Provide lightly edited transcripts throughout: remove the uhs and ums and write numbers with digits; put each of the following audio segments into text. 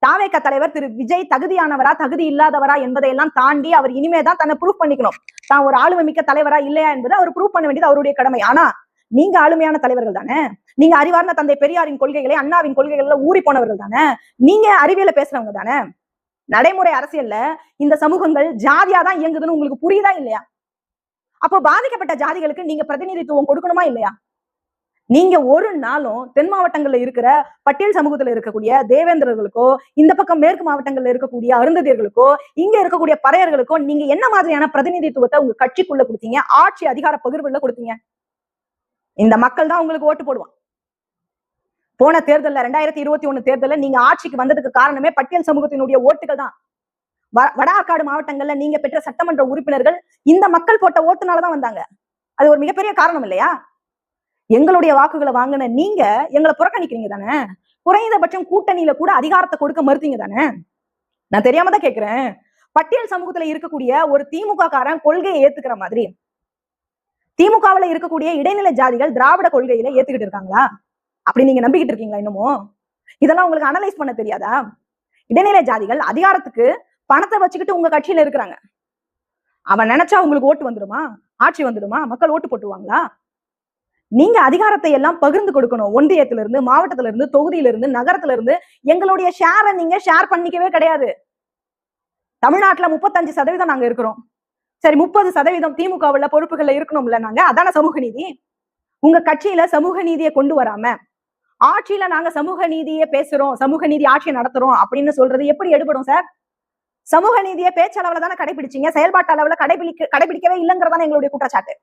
தாவேக தலைவர் திரு விஜய் தகுதியானவரா தகுதி இல்லாதவரா என்பதையெல்லாம் தாண்டி அவர் இனிமேதான் தன்னை ப்ரூவ் பண்ணிக்கணும். தான் ஒரு ஆளுமை மிக்க தலைவரா இல்லையா என்பதை அவர் ப்ரூவ் பண்ண வேண்டியது அவருடைய கடமை. ஆனா நீங்க ஆளுமையான தலைவர்கள் தானே, நீங்க அறிவார்ந்த தந்தை பெரியாரின் கொள்கைகளை அண்ணாவின் கொள்கைகள்ல ஊறி போனவர்கள் தானே, நீங்க அறிவியல பேசுறவங்க தானே. நடைமுறை அரசியல்ல இந்த சமூகங்கள் ஜாதியாதான் இயங்குதுன்னு உங்களுக்கு புரியுதா இல்லையா? அப்போ பாதிக்கப்பட்ட ஜாதிகளுக்கு நீங்க பிரதிநிதித்துவம் கொடுக்கணுமா இல்லையா? நீங்க ஒரு நாளும் தென் மாவட்டங்கள்ல இருக்கிற பட்டியல் சமூகத்துல இருக்கக்கூடிய தேவேந்திரர்களுக்கோ, இந்த பக்கம் மேற்கு மாவட்டங்கள்ல இருக்கக்கூடிய அருந்ததியர்களுக்கோ, இங்க இருக்கக்கூடிய பறையர்களுக்கோ நீங்க என்ன மாதிரியான பிரதிநிதித்துவத்தை உங்க கட்சிக்குள்ள கொடுத்தீங்க, ஆட்சி அதிகார பகிர்வுல கொடுத்தீங்க? இந்த மக்கள் தான் உங்களுக்கு ஓட்டு போடுவான். போன தேர்தல்ல 2021 தேர்தல்ல நீங்க ஆட்சிக்கு வந்ததுக்கு காரணமே பட்டியல் சமூகத்தினுடைய ஓட்டுகள் தான். வட ஆற்காடு மாவட்டங்கள்ல நீங்க பெற்ற சட்டமன்ற உறுப்பினர்கள் இந்த மக்கள் போட்ட ஓட்டுனாலதான் வந்தாங்க. அது ஒரு மிகப்பெரிய காரணம் இல்லையா? எங்களுடைய வாக்குகளை வாங்கின நீங்க எங்களை புறக்கணிக்கிறீங்க தானே. குறைந்தபட்சம் கூட்டணியில கூட அதிகாரத்தை கொடுக்க மறுத்தீங்க தானே. நான் தெரியாம தான் கேட்கிறேன். பட்டியல் சமூகத்துல இருக்கக்கூடிய ஒரு திமுக காரன் கொள்கையை ஏத்துக்கிற மாதிரி திமுகவுல இருக்கக்கூடிய இடைநிலை ஜாதிகள் திராவிட கொள்கையில ஏத்துக்கிட்டு இருக்காங்களா? அப்படி நீங்க நம்பிக்கிட்டு இருக்கீங்களா இன்னமும்? இதெல்லாம் உங்களுக்கு அனலைஸ் பண்ண தெரியாதா? இடைநிலை ஜாதிகள் அதிகாரத்துக்கு பணத்தை வச்சுக்கிட்டு உங்க கட்சியில இருக்கிறாங்க. அவன் நினைச்சா உங்களுக்கு ஓட்டு வந்துடுமா? ஆட்சி வந்துடுமா? மக்கள் ஓட்டு போட்டுருவாங்களா? நீங்க அதிகாரத்தை எல்லாம் பகிர்ந்து கொடுக்கணும். ஒன்றியத்துல இருந்து, மாவட்டத்துல இருந்து, தொகுதியில இருந்து, நகரத்துல இருந்து. எங்களுடைய ஷேரை நீங்க ஷேர் பண்ணிக்கவே கிடையாது. தமிழ்நாட்டுல 35% நாங்க இருக்கிறோம். சரி, 30% திமுகவுல பொறுப்புகள்ல இருக்கணும்ல நாங்க. அதான சமூக நீதி. உங்க கட்சியில சமூக நீதியை கொண்டு வராம ஆட்சியில நாங்க சமூக நீதியை பேசுறோம், சமூக நீதி ஆட்சியை நடத்துறோம் அப்படின்னு சொல்றது எப்படி எடுபடும் சார்? சமூக நீதியை பேச்சளவுல தானே கடைபிடிச்சீங்க, செயல்பாட்டு அளவுல கடைபிடிக்கவே இல்லைங்கிறதான எங்களுடைய குற்றச்சாட்டு.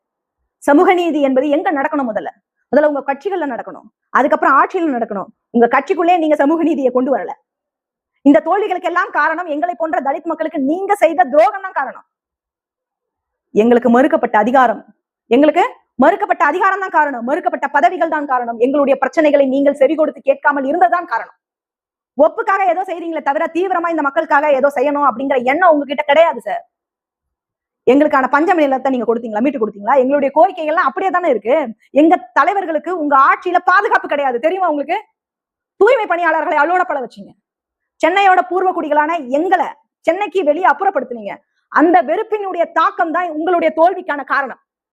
சமூக நீதி என்பது எங்க நடக்கணும்? முதல்ல உங்க கட்சிகள்ல நடக்கணும், அதுக்கப்புறம் ஆட்சியில நடக்கணும். உங்க கட்சிக்குள்ளே நீங்க சமூக நீதியை கொண்டு வரல. இந்த தோல்விகளுக்கு எல்லாம் காரணம் எங்களை போன்ற தலித் மக்களுக்கு நீங்க செய்த துரோகம் தான் காரணம். எங்களுக்கு மறுக்கப்பட்ட அதிகாரம் தான் காரணம். மறுக்கப்பட்ட பதவிகள் தான் காரணம். எங்களுடைய பிரச்சனைகளை நீங்கள் செவி கொடுத்து கேட்காமல் இருந்ததுதான் காரணம். ஒப்புக்காக ஏதோ செய்றீங்களே தவிர தீவிரமா இந்த மக்களுக்காக ஏதோ செய்யணும் அப்படிங்கிற எண்ணம் உங்ககிட்ட கிடையாது சார். எங்களுக்கான பஞ்சம நிலத்தை நீங்க கொடுத்தீங்களா? மீட்டு கொடுத்தீங்களா? எங்களுடைய கோரிக்கைகள்லாம் அப்படியே தானே இருக்கு. எங்க தலைவர்களுக்கு உங்க ஆட்சியில பாதுகாப்பு கிடையாது தெரியுமா உங்களுக்கு? தூய்மை பணியாளர்களை அலோடப்பட வச்சீங்க. சென்னையோட பூர்வ குடிகளான எங்களை சென்னைக்கு வெளியே அப்புறப்படுத்தினீங்க. அந்த வெறுப்பினுடைய தாக்கம் தான் உங்களுடைய தோல்விக்கான காரணம்.